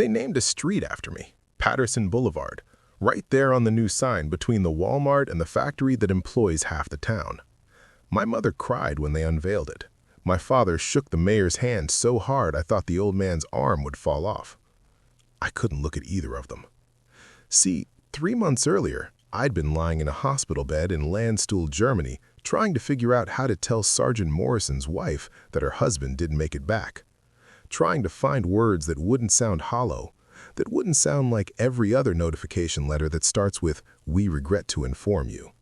They named a street after me, Patterson Boulevard, right there on the new sign between the Walmart and the factory that employs half the town. My mother cried when they unveiled it. My father shook the mayor's hand so hard I thought the old man's arm would fall off. I couldn't look at either of them. See, 3 months earlier, I'd been lying in a hospital bed in Landstuhl, Germany, trying to figure out how to tell Sergeant Morrison's wife that her husband didn't make it back. Trying to find words that wouldn't sound hollow, that wouldn't sound like every other notification letter that starts with, "We regret to inform you."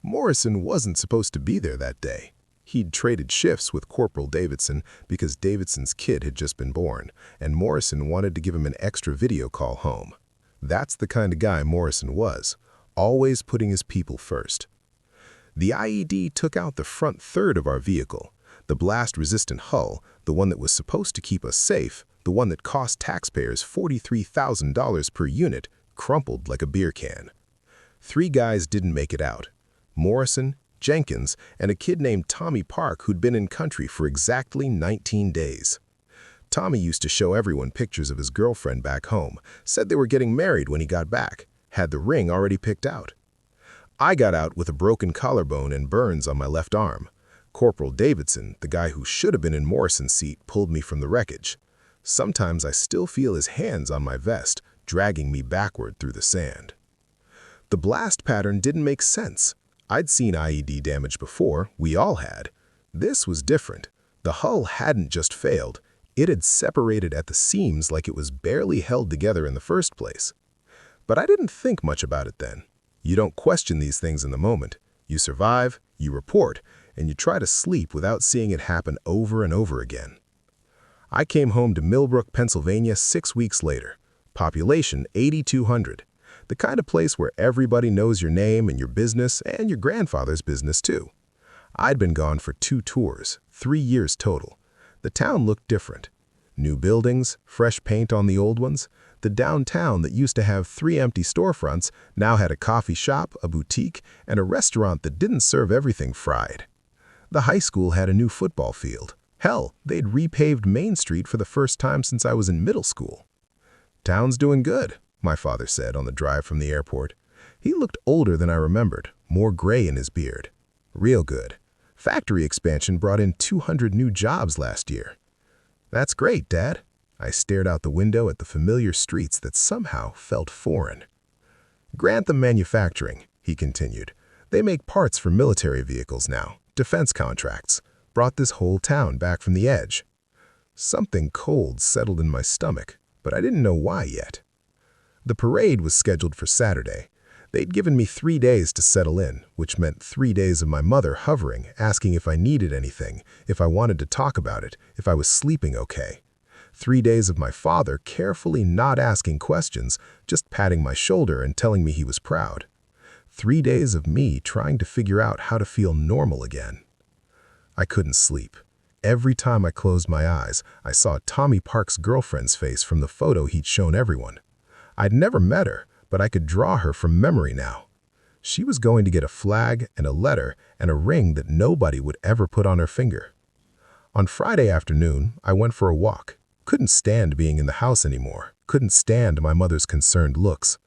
Morrison wasn't supposed to be there that day. He'd traded shifts with Corporal Davidson because Davidson's kid had just been born, and Morrison wanted to give him an extra video call home. That's the kind of guy Morrison was, always putting his people first. The IED took out the front third of our vehicle, the blast-resistant hull, the one that was supposed to keep us safe, the one that cost taxpayers $43,000 per unit, crumpled like a beer can. 3 guys didn't make it out. Morrison, Jenkins, and a kid named Tommy Park who'd been in country for exactly 19 days. Tommy used to show everyone pictures of his girlfriend back home, said they were getting married when he got back, had the ring already picked out. I got out with a broken collarbone and burns on my left arm. Corporal Davidson, the guy who should have been in Morrison's seat, pulled me from the wreckage. Sometimes I still feel his hands on my vest, dragging me backward through the sand. The blast pattern didn't make sense. I'd seen IED damage before, we all had. This was different. The hull hadn't just failed, it had separated at the seams like it was barely held together in the first place. But I didn't think much about it then. You don't question these things in the moment. You survive, you report, and you try to sleep without seeing it happen over and over again. I came home to Millbrook, Pennsylvania 6 weeks later. Population 8,200. The kind of place where everybody knows your name and your business and your grandfather's business too. I'd been gone for 2 tours, 3 years total. The town looked different. New buildings, fresh paint on the old ones. The downtown that used to have 3 empty storefronts now had a coffee shop, a boutique, and a restaurant that didn't serve everything fried. The high school had a new football field. Hell, they'd repaved Main Street for the first time since I was in middle school. "Town's doing good," my father said on the drive from the airport. He looked older than I remembered, more gray in his beard. "Real good. Factory expansion brought in 200 new jobs last year." "That's great, Dad." I stared out the window at the familiar streets that somehow felt foreign. "Grantham Manufacturing," he continued. "They make parts for military vehicles now, defense contracts. Brought this whole town back from the edge." Something cold settled in my stomach, but I didn't know why yet. The parade was scheduled for Saturday. They'd given me 3 days to settle in, which meant 3 days of my mother hovering, asking if I needed anything, if I wanted to talk about it, if I was sleeping okay. 3 days of my father carefully not asking questions, just patting my shoulder and telling me he was proud. 3 days of me trying to figure out how to feel normal again. I couldn't sleep. Every time I closed my eyes, I saw Tommy Park's girlfriend's face from the photo he'd shown everyone. I'd never met her, but I could draw her from memory now. She was going to get a flag and a letter and a ring that nobody would ever put on her finger. On Friday afternoon, I went for a walk. Couldn't stand being in the house anymore. Couldn't stand my mother's concerned looks.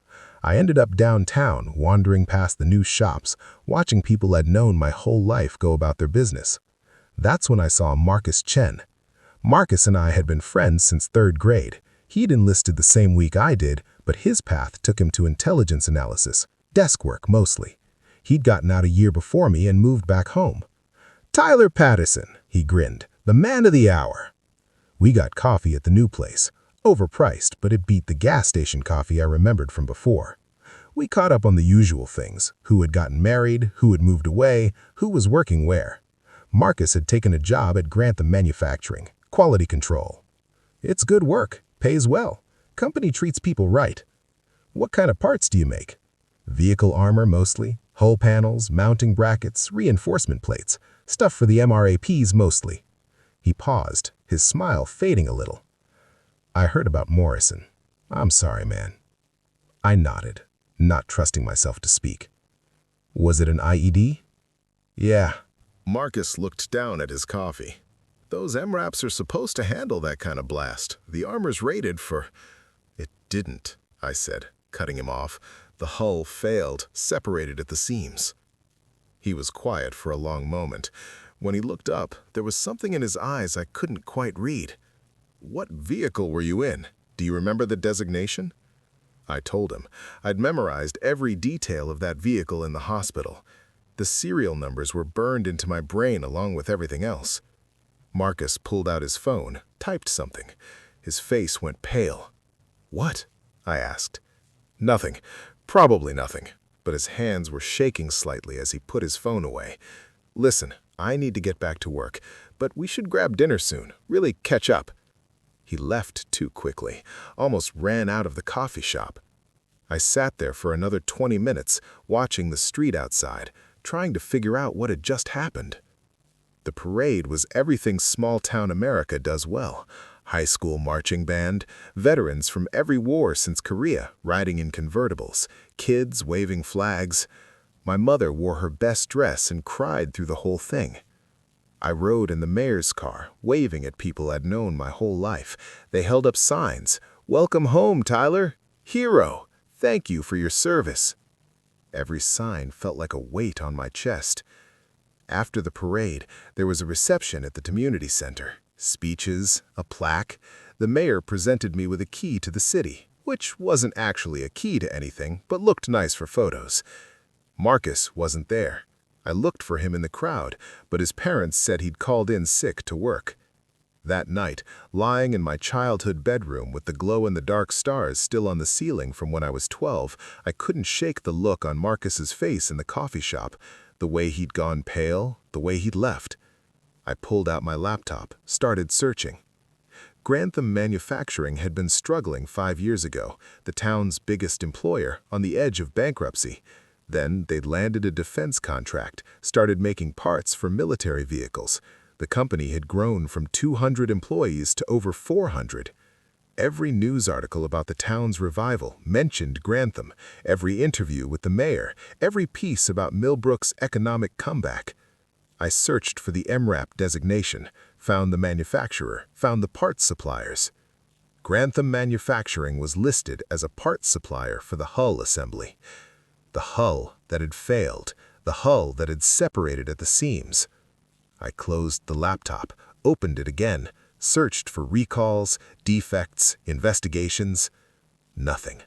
I ended up downtown, wandering past the new shops, watching people I'd known my whole life go about their business. That's when I saw Marcus Chen. Marcus and I had been friends since 3rd grade. He'd enlisted the same week I did, but his path took him to intelligence analysis, desk work mostly. He'd gotten out a year before me and moved back home. "Tyler Patterson," he grinned, "the man of the hour." We got coffee at the new place. Overpriced, but it beat the gas station coffee I remembered from before. We caught up on the usual things: who had gotten married, who had moved away, who was working where. Marcus had taken a job at Grantham Manufacturing, quality control. "It's good work, pays well. Company treats people right." "What kind of parts do you make?" "Vehicle armor mostly, hull panels, mounting brackets, reinforcement plates, stuff for the MRAPs mostly." He paused, his smile fading a little. "I heard about Morrison. I'm sorry, man." I nodded, not trusting myself to speak. "Was it an IED?" "Yeah." Marcus looked down at his coffee. "Those MRAPs are supposed to handle that kind of blast. The armor's rated for, It didn't, I said, cutting him off. The hull failed, separated at the seams. He was quiet for a long moment. When he looked up, there was something in his eyes I couldn't quite read. What vehicle were you in? Do you remember the designation? I told him. I'd memorized every detail of that vehicle in the hospital. The serial numbers were burned into my brain along with everything else. Marcus pulled out his phone, typed something. His face went pale. What? I asked. Nothing. Probably nothing. But his hands were shaking slightly as he put his phone away. Listen, I need to get back to work, but we should grab dinner soon, really catch up. He left too quickly, almost ran out of the coffee shop. I sat there for another 20 minutes, watching the street outside, trying to figure out what had just happened. The parade was everything small-town America does well. High school marching band, veterans from every war since Korea riding in convertibles, kids waving flags. My mother wore her best dress and cried through the whole thing. I rode in the mayor's car, waving at people I'd known my whole life. They held up signs. "Welcome home, Tyler. Hero. Thank you for your service." Every sign felt like a weight on my chest. After the parade, there was a reception at the community center. Speeches, a plaque. The mayor presented me with a key to the city, which wasn't actually a key to anything, but looked nice for photos. Marcus wasn't there. I looked for him in the crowd, but his parents said he'd called in sick to work. That night, lying in my childhood bedroom with the glow-in-the-dark stars still on the ceiling from when I was 12, I couldn't shake the look on Marcus's face in the coffee shop, the way he'd gone pale, the way he'd left. I pulled out my laptop, started searching. Grantham Manufacturing had been struggling 5 years ago, the town's biggest employer, on the edge of bankruptcy. Then they'd landed a defense contract, started making parts for military vehicles. The company had grown from 200 employees to over 400. Every news article about the town's revival mentioned Grantham, every interview with the mayor, every piece about Millbrook's economic comeback. I searched for the MRAP designation, found the manufacturer, found the parts suppliers. Grantham Manufacturing was listed as a parts supplier for the hull assembly. The hull that had failed, the hull that had separated at the seams. I closed the laptop, opened it again, searched for recalls, defects, investigations. Nothing.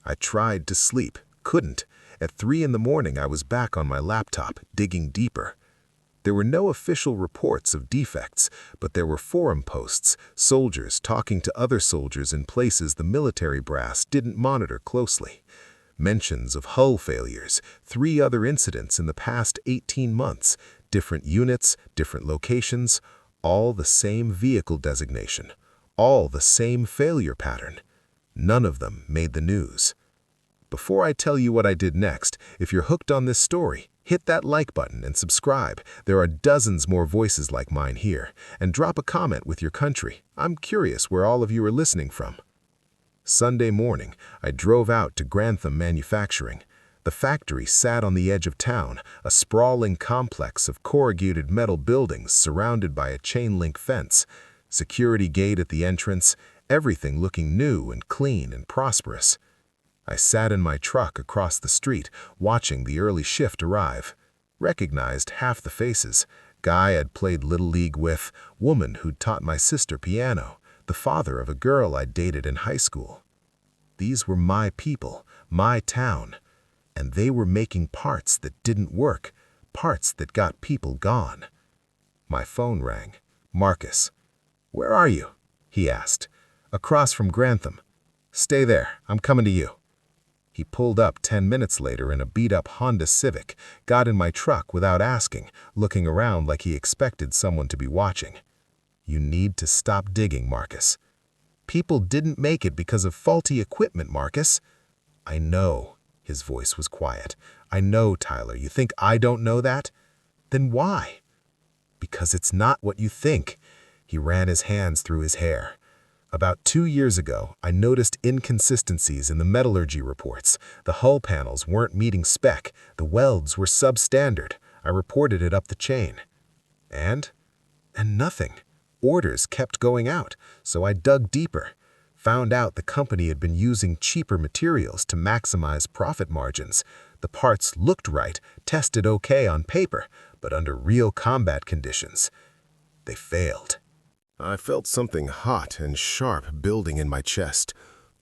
I tried to sleep, couldn't. At 3 in the morning, I was back on my laptop, digging deeper. There were no official reports of defects, but there were forum posts, soldiers talking to other soldiers in places the military brass didn't monitor closely. Mentions of hull failures, 3 other incidents in the past 18 months, different units, different locations, all the same vehicle designation, all the same failure pattern. None of them made the news. Before I tell you what I did next, if you're hooked on this story, hit that like button and subscribe. There are dozens more voices like mine here. And drop a comment with your country. I'm curious where all of you are listening from. Sunday morning, I drove out to Grantham Manufacturing. The factory sat on the edge of town, a sprawling complex of corrugated metal buildings surrounded by a chain-link fence, security gate at the entrance, everything looking new and clean and prosperous. I sat in my truck across the street, watching the early shift arrive. Recognized half the faces. Guy I'd played Little League with, woman who'd taught my sister piano, the father of a girl I'd dated in high school. These were my people, my town, and they were making parts that didn't work, parts that got people gone. My phone rang. Marcus. "Where are you?" he asked. "Across from Grantham." "Stay there, I'm coming to you." He pulled up 10 minutes later in a beat-up Honda Civic, got in my truck without asking, looking around like he expected someone to be watching. "You need to stop digging, Marcus. People didn't make it because of faulty equipment, Marcus." "I know." His voice was quiet. "I know, Tyler. You think I don't know that? Then why?" "Because it's not what you think." He ran his hands through his hair. "About 2 years ago, I noticed inconsistencies in the metallurgy reports. The hull panels weren't meeting spec. The welds were substandard. I reported it up the chain. And nothing. Orders kept going out, so I dug deeper. Found out the company had been using cheaper materials to maximize profit margins. The parts looked right, tested okay on paper, but under real combat conditions, they failed. I felt something hot and sharp building in my chest.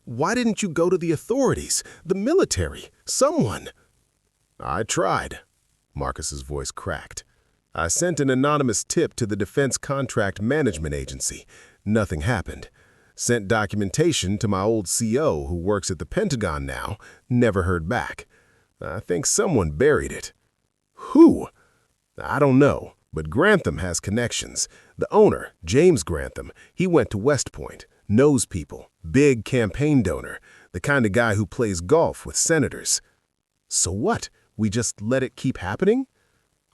Why didn't you go to the authorities, the military, someone? I tried. Marcus's voice cracked. I sent an anonymous tip to the Defense Contract Management Agency. Nothing happened. Sent documentation to my old CO who works at the Pentagon now. Never heard back. I think someone buried it. Who? I don't know, but Grantham has connections. The owner, James Grantham, he went to West Point, knows people, big campaign donor, the kind of guy who plays golf with senators. So what? We just let it keep happening?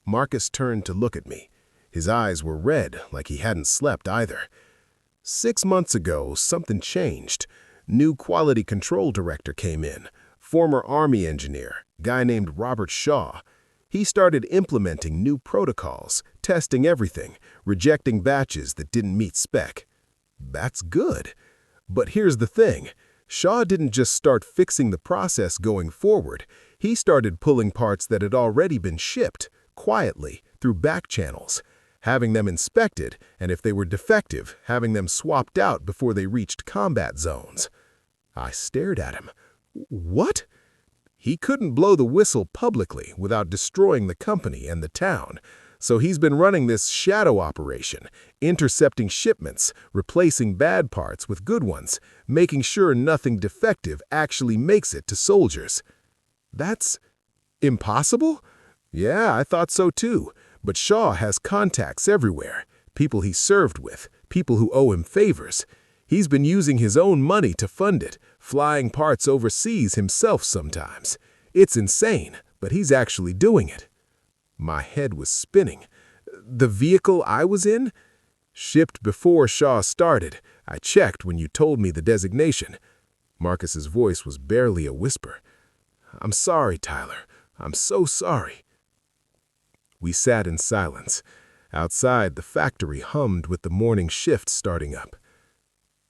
Marcus turned to look at me. His eyes were red, like he hadn't slept either. 6 months ago, something changed. New quality control director came in, former Army engineer, guy named Robert Shaw. He started implementing new protocols, testing everything, rejecting batches that didn't meet spec. That's good. But here's the thing. Shaw didn't just start fixing the process going forward. He started pulling parts that had already been shipped, quietly, through back channels, having them inspected, and if they were defective, having them swapped out before they reached combat zones. I stared at him. What? He couldn't blow the whistle publicly without destroying the company and the town, so he's been running this shadow operation, intercepting shipments, replacing bad parts with good ones, making sure nothing defective actually makes it to soldiers. That's impossible? Yeah, I thought so too, but Shaw has contacts everywhere, people he served with, people who owe him favors. He's been using his own money to fund it, flying parts overseas himself sometimes. It's insane, but he's actually doing it. My head was spinning. The vehicle I was in? Shipped before Shaw started. I checked when you told me the designation. Marcus's voice was barely a whisper. I'm sorry, Tyler. I'm so sorry. We sat in silence. Outside, the factory hummed with the morning shift starting up.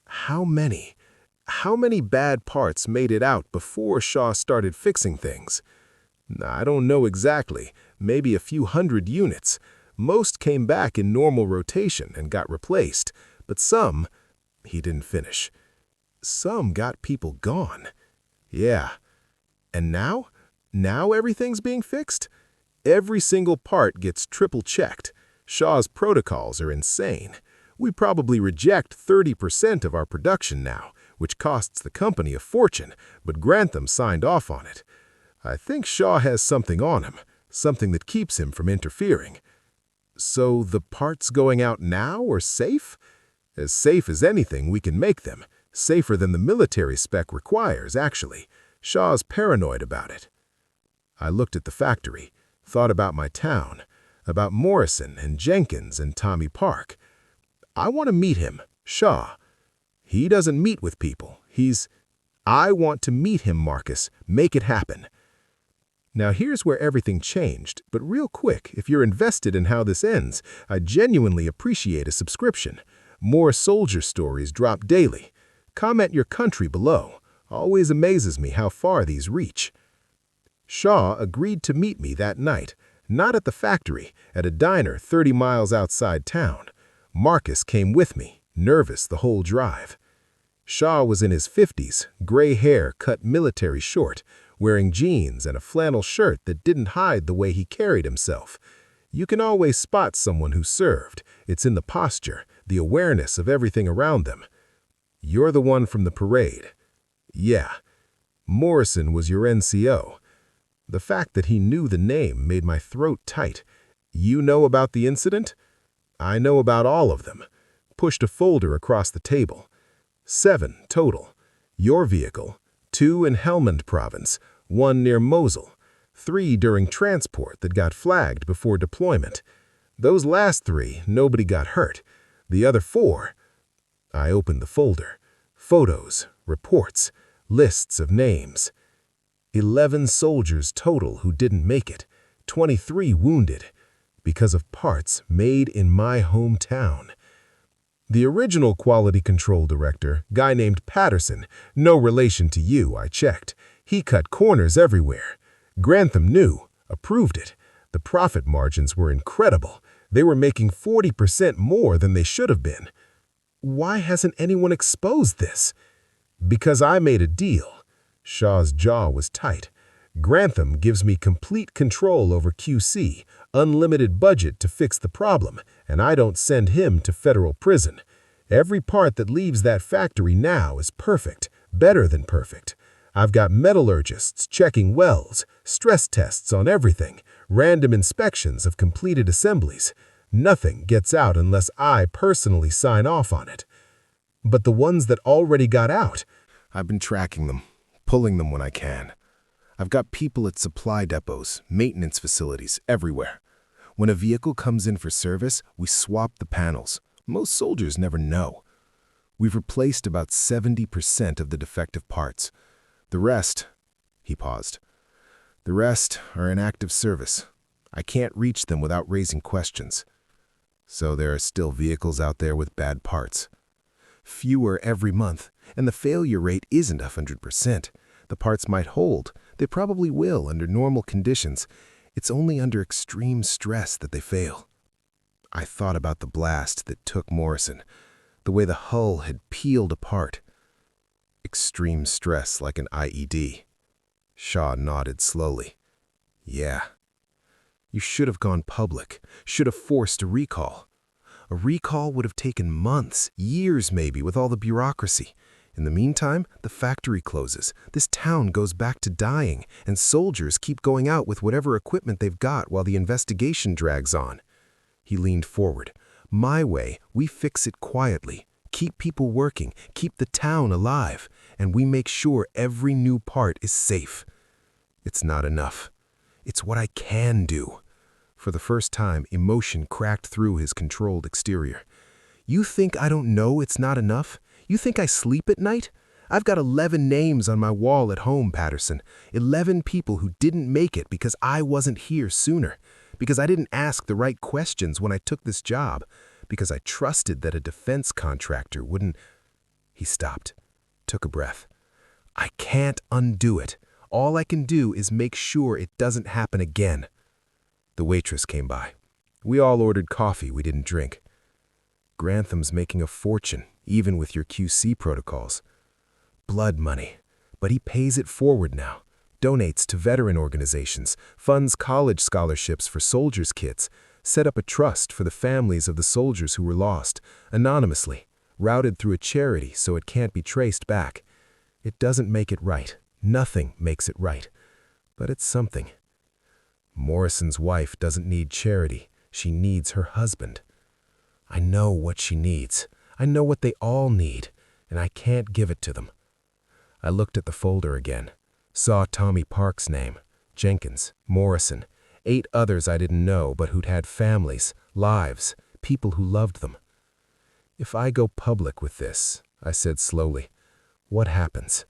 How many bad parts made it out before Shaw started fixing things? I don't know exactly, maybe a few hundred units. Most came back in normal rotation and got replaced, but some, he didn't finish. Some got people gone. Yeah. And now? Now everything's being fixed? Every single part gets triple checked. Shaw's protocols are insane. We probably reject 30% of our production now, which costs the company a fortune, but Grantham signed off on it. I think Shaw has something on him, something that keeps him from interfering. So the parts going out now are safe? As safe as anything we can make them. Safer than the military spec requires, actually. Shaw's paranoid about it. I looked at the factory, thought about my town, about Morrison and Jenkins and Tommy Park. I want to meet him, Shaw. He doesn't meet with people. I want to meet him, Marcus. Make it happen. Now here's where everything changed, but real quick, if you're invested in how this ends, I genuinely appreciate a subscription. More soldier stories drop daily. Comment your country below. Always amazes me how far these reach. Shaw agreed to meet me that night, not at the factory, at a diner 30 miles outside town. Marcus came with me, nervous the whole drive. Shaw was in his 50s, gray hair cut military short, wearing jeans and a flannel shirt that didn't hide the way he carried himself. You can always spot someone who served. It's in the posture, the awareness of everything around them. You're the one from the parade. Yeah. Morrison was your NCO. The fact that he knew the name made my throat tight. You know about the incident? I know about all of them. Pushed a folder across the table. 7 total. Your vehicle, 2 in Helmand province, 1 near Mosul, 3 during transport that got flagged before deployment. Those last 3, nobody got hurt. The other 4, I opened the folder. Photos, reports, lists of names. 11 soldiers total who didn't make it, 23 wounded, because of parts made in my hometown. The original quality control director, guy named Patterson, no relation to you, I checked. He cut corners everywhere. Grantham knew, approved it. The profit margins were incredible. They were making 40% more than they should have been. Why hasn't anyone exposed this? Because I made a deal. Shaw's jaw was tight. Grantham gives me complete control over QC, unlimited budget to fix the problem, and I don't send him to federal prison. Every part that leaves that factory now is perfect, better than perfect. I've got metallurgists checking wells, stress tests on everything, random inspections of completed assemblies. Nothing gets out unless I personally sign off on it. But the ones that already got out, I've been tracking them, pulling them when I can. I've got people at supply depots, maintenance facilities, everywhere. When a vehicle comes in for service, we swap the panels. Most soldiers never know. We've replaced about 70% of the defective parts. The rest, he paused, the rest are in active service. I can't reach them without raising questions. So there are still vehicles out there with bad parts. Fewer every month, and the failure rate isn't 100%. The parts might hold. They probably will under normal conditions. It's only under extreme stress that they fail. I thought about the blast that took Morrison, the way the hull had peeled apart. Extreme stress like an IED. Shaw nodded slowly. Yeah. You should have gone public, should have forced a recall. A recall would have taken months, years maybe, with all the bureaucracy. In the meantime, the factory closes, this town goes back to dying, and soldiers keep going out with whatever equipment they've got while the investigation drags on. He leaned forward. My way, we fix it quietly, keep people working, keep the town alive, and we make sure every new part is safe. It's not enough. It's what I can do. For the first time, emotion cracked through his controlled exterior. You think I don't know it's not enough? You think I sleep at night? I've got 11 names on my wall at home, Patterson. 11 people who didn't make it because I wasn't here sooner. Because I didn't ask the right questions when I took this job. Because I trusted that a defense contractor wouldn't... He stopped, took a breath. I can't undo it. All I can do is make sure it doesn't happen again. The waitress came by. We all ordered coffee we didn't drink. Grantham's making a fortune, even with your QC protocols. Blood money. But he pays it forward now. Donates to veteran organizations, funds college scholarships for soldiers' kids, set up a trust for the families of the soldiers who were lost, anonymously, routed through a charity so it can't be traced back. It doesn't make it right. Nothing makes it right. But it's something. Morrison's wife doesn't need charity. She needs her husband. I know what she needs. I know what they all need, and I can't give it to them. I looked at the folder again, saw Tommy Park's name, Jenkins, Morrison, 8 others I didn't know but who'd had families, lives, people who loved them. If I go public with this, I said slowly, what happens?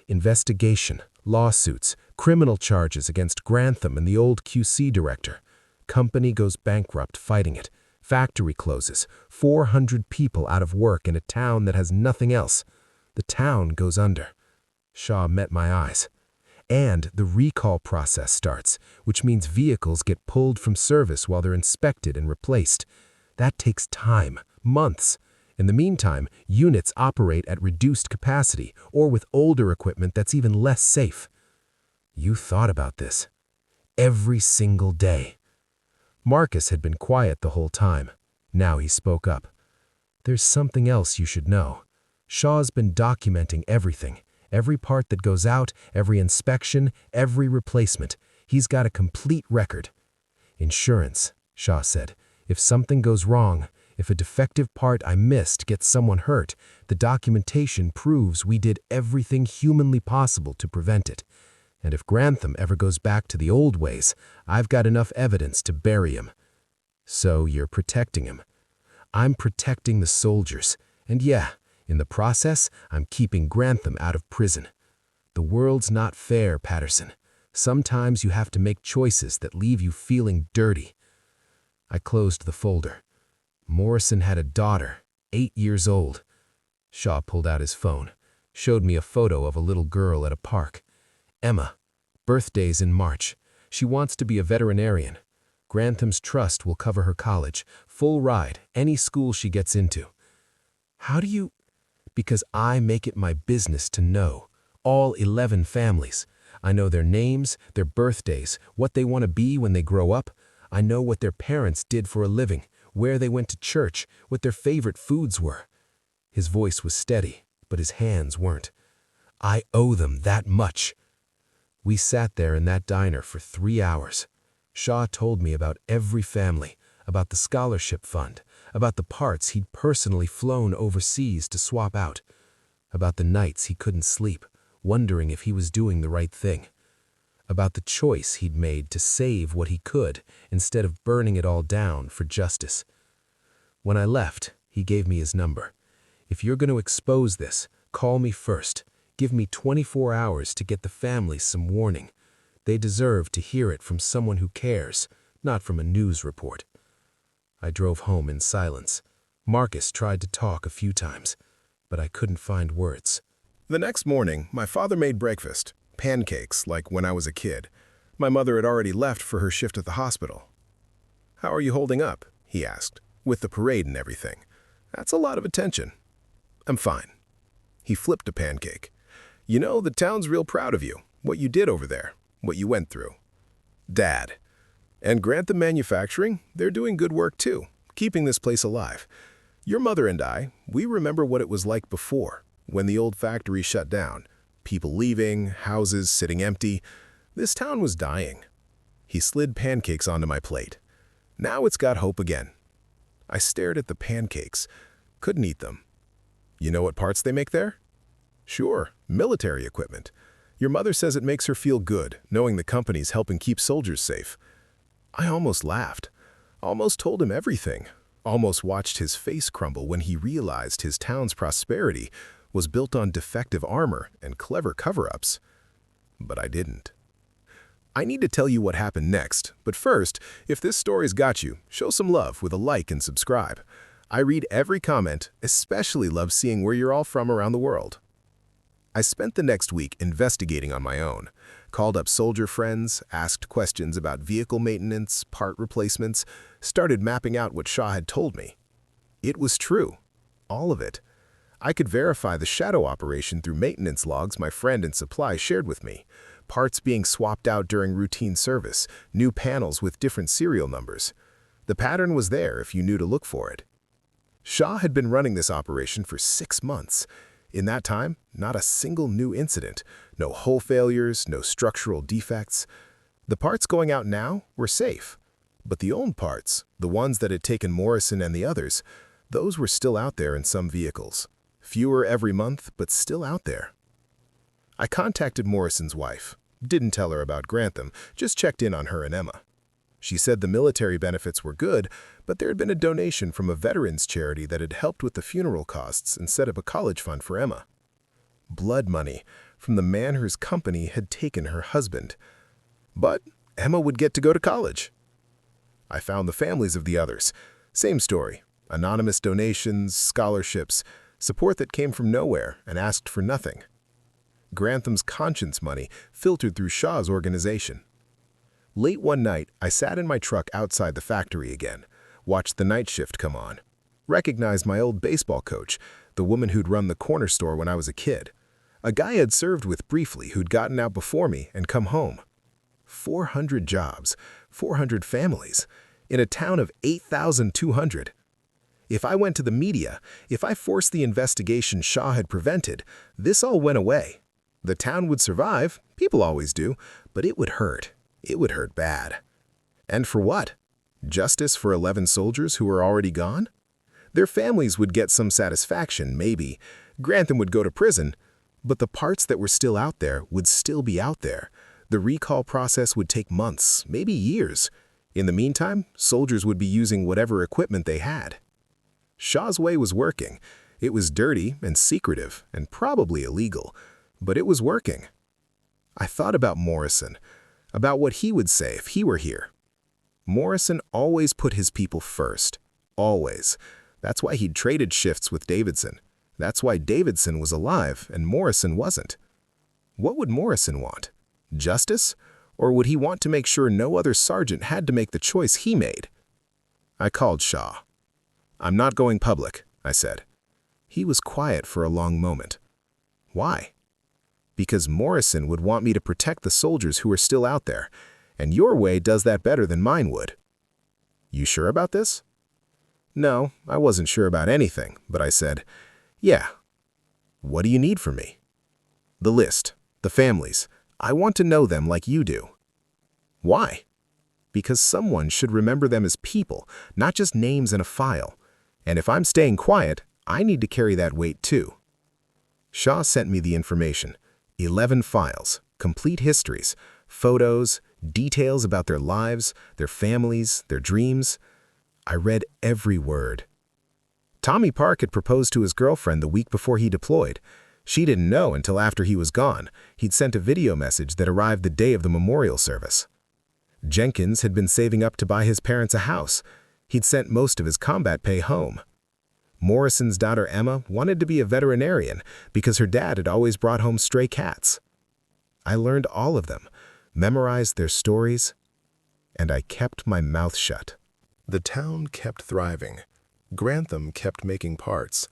Investigation, lawsuits, criminal charges against Grantham and the old QC director. Company goes bankrupt fighting it. Factory closes. 400 people out of work in a town that has nothing else. The town goes under. Shaw met my eyes. And the recall process starts, which means vehicles get pulled from service while they're inspected and replaced. That takes time, months. In the meantime, units operate at reduced capacity or with older equipment that's even less safe. You thought about this. Every single day. Marcus had been quiet the whole time. Now he spoke up. There's something else you should know. Shaw's been documenting everything. Every part that goes out, every inspection, every replacement. He's got a complete record. Insurance, Shaw said. If something goes wrong, if a defective part I missed gets someone hurt, the documentation proves we did everything humanly possible to prevent it. And if Grantham ever goes back to the old ways, I've got enough evidence to bury him. So you're protecting him. I'm protecting the soldiers. And yeah, in the process, I'm keeping Grantham out of prison. The world's not fair, Patterson. Sometimes you have to make choices that leave you feeling dirty. I closed the folder. Morrison had a daughter, 8 years old. Shaw pulled out his phone, showed me a photo of a little girl at a park. Emma. Birthday's in March. She wants to be a veterinarian. Grantham's trust will cover her college, full ride, any school she gets into. How do you? Because I make it my business to know. All 11 families. I know their names, their birthdays, what they want to be when they grow up. I know what their parents did for a living, where they went to church, what their favorite foods were. His voice was steady, but his hands weren't. I owe them that much. We sat there in that diner for 3 hours. Shaw told me about every family, about the scholarship fund, about the parts he'd personally flown overseas to swap out, about the nights he couldn't sleep, wondering if he was doing the right thing, about the choice he'd made to save what he could instead of burning it all down for justice. When I left, he gave me his number. If you're going to expose this, call me first. Give me 24 hours to get the families some warning. They deserve to hear it from someone who cares, not from a news report. I drove home in silence. Marcus tried to talk a few times, but I couldn't find words. The next morning, my father made breakfast, pancakes like when I was a kid. My mother had already left for her shift at the hospital. "How are you holding up?" he asked, "with the parade and everything. That's a lot of attention." "I'm fine." He flipped a pancake. "You know, the town's real proud of you, what you did over there, what you went through." "Dad. And Grantham Manufacturing, they're doing good work too, keeping this place alive. Your mother and I, we remember what it was like before, when the old factory shut down. People leaving, houses sitting empty. This town was dying." He slid pancakes onto my plate. "Now it's got hope again." I stared at the pancakes. Couldn't eat them. "You know what parts they make there?" "Sure, military equipment. Your mother says it makes her feel good, knowing the company's helping keep soldiers safe." I almost laughed. Almost told him everything. Almost watched his face crumble when he realized his town's prosperity was built on defective armor and clever cover-ups. But I didn't. I need to tell you what happened next, but first, if this story's got you, show some love with a like and subscribe. I read every comment, especially love seeing where you're all from around the world. I spent the next week investigating on my own. Called up soldier friends, asked questions about vehicle maintenance, part replacements, started mapping out what Shaw had told me. It was true. All of it. I could verify the shadow operation through maintenance logs my friend and supply shared with me. Parts being swapped out during routine service, new panels with different serial numbers. The pattern was there if you knew to look for it. Shaw had been running this operation for 6 months. In that time, not a single new incident, no hull failures, no structural defects. The parts going out now were safe. But the old parts, the ones that had taken Morrison and the others, those were still out there in some vehicles. Fewer every month, but still out there. I contacted Morrison's wife. Didn't tell her about Grantham, just checked in on her and Emma. She said the military benefits were good, but there had been a donation from a veterans charity that had helped with the funeral costs and set up a college fund for Emma. Blood money from the man whose company had taken her husband. But Emma would get to go to college. I found the families of the others. Same story. Anonymous donations, scholarships, support that came from nowhere and asked for nothing. Grantham's conscience money filtered through Shaw's organization. Late one night, I sat in my truck outside the factory again, watched the night shift come on, recognized my old baseball coach, the woman who'd run the corner store when I was a kid, a guy I'd served with briefly who'd gotten out before me and come home. 400 jobs, 400 families, in a town of 8,200. If I went to the media, if I forced the investigation Shaw had prevented, this all went away. The town would survive, people always do, but it would hurt. It would hurt bad. And for what? Justice for 11 soldiers who were already gone? Their families would get some satisfaction, maybe. Grantham would go to prison, but the parts that were still out there would still be out there. The recall process would take months, maybe years. In the meantime, soldiers would be using whatever equipment they had. Shaw's way was working. It was dirty and secretive and probably illegal, but it was working. I thought about Morrison, about what he would say if he were here. Morrison always put his people first. Always. That's why he'd traded shifts with Davidson. That's why Davidson was alive and Morrison wasn't. What would Morrison want? Justice? Or would he want to make sure no other sergeant had to make the choice he made? I called Shaw. "I'm not going public," I said. He was quiet for a long moment. Why? Because Morrison would want me to protect the soldiers who are still out there, and your way does that better than mine would. You sure about this? No, I wasn't sure about anything, but I said, yeah. What do you need from me? The list, the families. I want to know them like you do. Why? Because someone should remember them as people, not just names in a file. And if I'm staying quiet, I need to carry that weight too. Shaw sent me the information. 11 files, complete histories, photos, details about their lives, their families, their dreams. I read every word. Tommy Park had proposed to his girlfriend the week before he deployed. She didn't know until after he was gone. He'd sent a video message that arrived the day of the memorial service. Jenkins had been saving up to buy his parents a house. He'd sent most of his combat pay home. Morrison's daughter Emma wanted to be a veterinarian because her dad had always brought home stray cats. I learned all of them, memorized their stories, and I kept my mouth shut. The town kept thriving. Grantham kept making parts.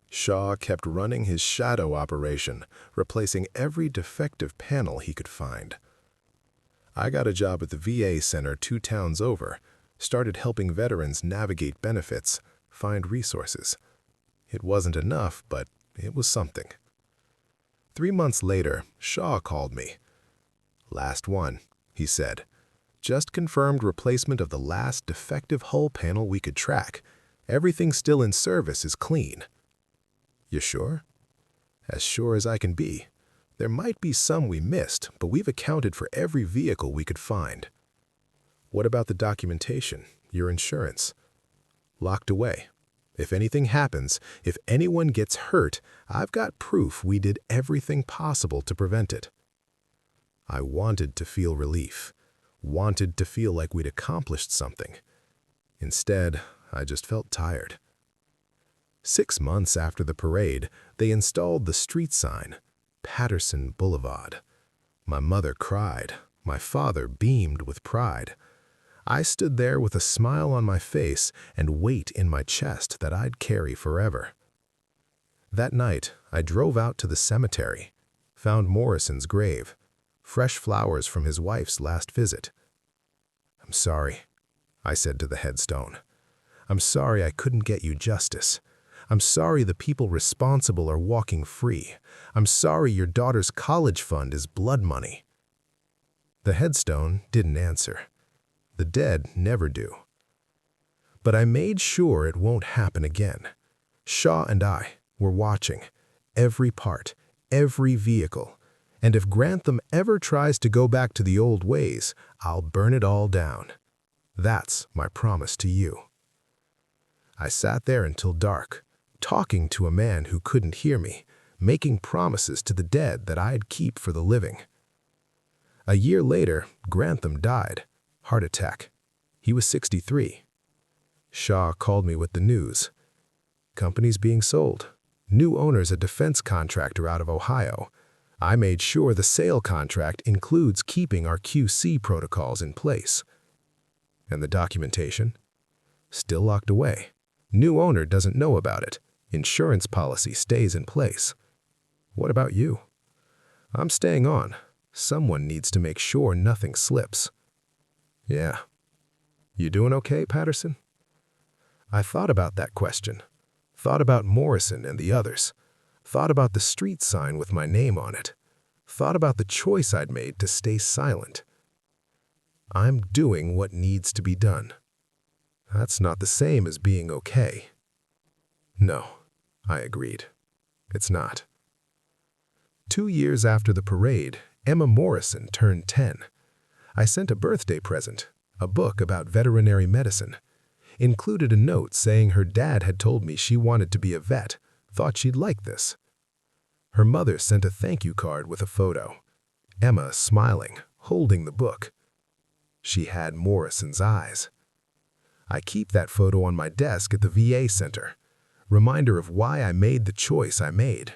Shaw kept running his shadow operation, replacing every defective panel he could find. I got a job at the VA center 2 towns over, started helping veterans navigate benefits, find resources. It wasn't enough, but it was something. 3 months later, Shaw called me. "Last one," he said. "Just confirmed replacement of the last defective hull panel we could track. Everything still in service is clean." "You sure?" "As sure as I can be. There might be some we missed, but we've accounted for every vehicle we could find." "What about the documentation, your insurance?" "Locked away. If anything happens, if anyone gets hurt, I've got proof we did everything possible to prevent it." I wanted to feel relief, wanted to feel like we'd accomplished something. Instead, I just felt tired. 6 months after the parade, they installed the street sign, Patterson Boulevard. My mother cried. My father beamed with pride. I stood there with a smile on my face and weight in my chest that I'd carry forever. That night, I drove out to the cemetery, found Morrison's grave, fresh flowers from his wife's last visit. "I'm sorry," I said to the headstone. "I'm sorry I couldn't get you justice. I'm sorry the people responsible are walking free. I'm sorry your daughter's college fund is blood money." The headstone didn't answer. The dead never do. But I made sure it won't happen again. Shaw and I were watching every part, every vehicle, and if Grantham ever tries to go back to the old ways, I'll burn it all down. That's my promise to you. I sat there until dark, talking to a man who couldn't hear me, making promises to the dead that I'd keep for the living. A year later, Grantham died. Heart attack. He was 63. Shaw called me with the news. Company's being sold. New owner's a defense contractor out of Ohio. I made sure the sale contract includes keeping our QC protocols in place. And the documentation? Still locked away. New owner doesn't know about it. Insurance policy stays in place. What about you? I'm staying on. Someone needs to make sure nothing slips. Yeah. You doing okay, Patterson? I thought about that question. Thought about Morrison and the others. Thought about the street sign with my name on it. Thought about the choice I'd made to stay silent. I'm doing what needs to be done. That's not the same as being okay. No, I agreed. It's not. 2 years after the parade, Emma Morrison turned 10. I sent a birthday present, a book about veterinary medicine. Included a note saying her dad had told me she wanted to be a vet, thought she'd like this. Her mother sent a thank you card with a photo. Emma smiling, holding the book. She had Morrison's eyes. I keep that photo on my desk at the VA center. Reminder of why I made the choice I made.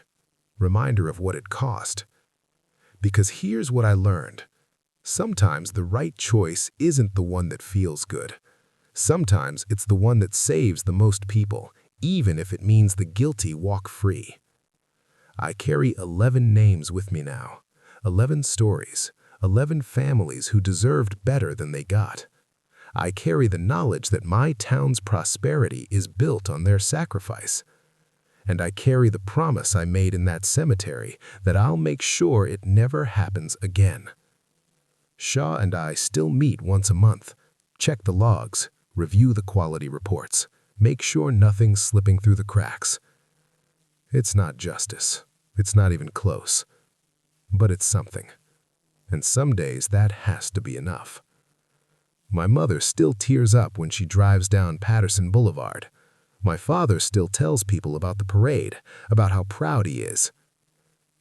Reminder of what it cost. Because here's what I learned. Sometimes the right choice isn't the one that feels good. Sometimes it's the one that saves the most people, even if it means the guilty walk free. I carry 11 names with me now, 11 stories, 11 families who deserved better than they got. I carry the knowledge that my town's prosperity is built on their sacrifice. And I carry the promise I made in that cemetery that I'll make sure it never happens again. Shaw and I still meet once a month, check the logs, review the quality reports, make sure nothing's slipping through the cracks. It's not justice. It's not even close. But it's something. And some days that has to be enough. My mother still tears up when she drives down Patterson Boulevard. My father still tells people about the parade, about how proud he is.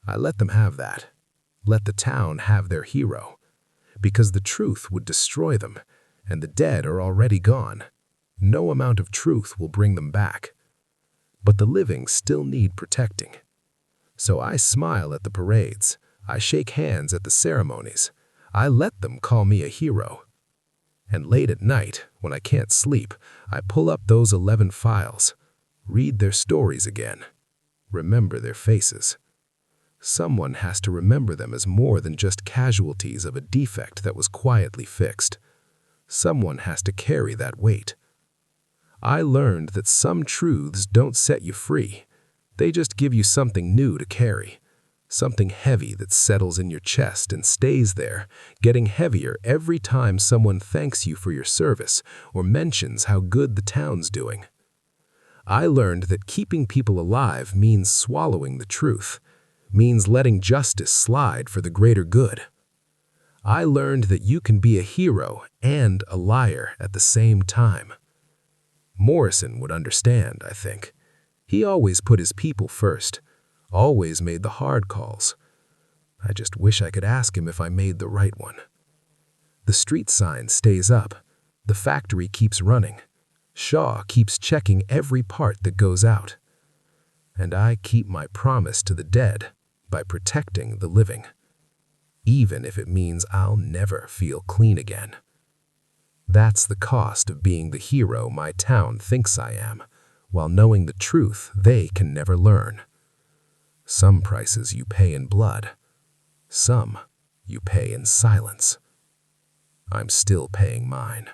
I let them have that. Let the town have their hero. Because the truth would destroy them, and the dead are already gone. No amount of truth will bring them back. But the living still need protecting. So I smile at the parades. I shake hands at the ceremonies. I let them call me a hero. And late at night, when I can't sleep, I pull up those 11 files, read their stories again, remember their faces. Someone has to remember them as more than just casualties of a defect that was quietly fixed. Someone has to carry that weight. I learned that some truths don't set you free. They just give you something new to carry. Something heavy that settles in your chest and stays there, getting heavier every time someone thanks you for your service or mentions how good the town's doing. I learned that keeping people alive means swallowing the truth, means letting justice slide for the greater good. I learned that you can be a hero and a liar at the same time. Morrison would understand, I think. He always put his people first. Always made the hard calls. I just wish I could ask him if I made the right one. The street sign stays up. The factory keeps running. Shaw keeps checking every part that goes out. And I keep my promise to the dead by protecting the living, even if it means I'll never feel clean again. That's the cost of being the hero my town thinks I am, while knowing the truth they can never learn. Some prices you pay in blood. Some you pay in silence. I'm still paying mine.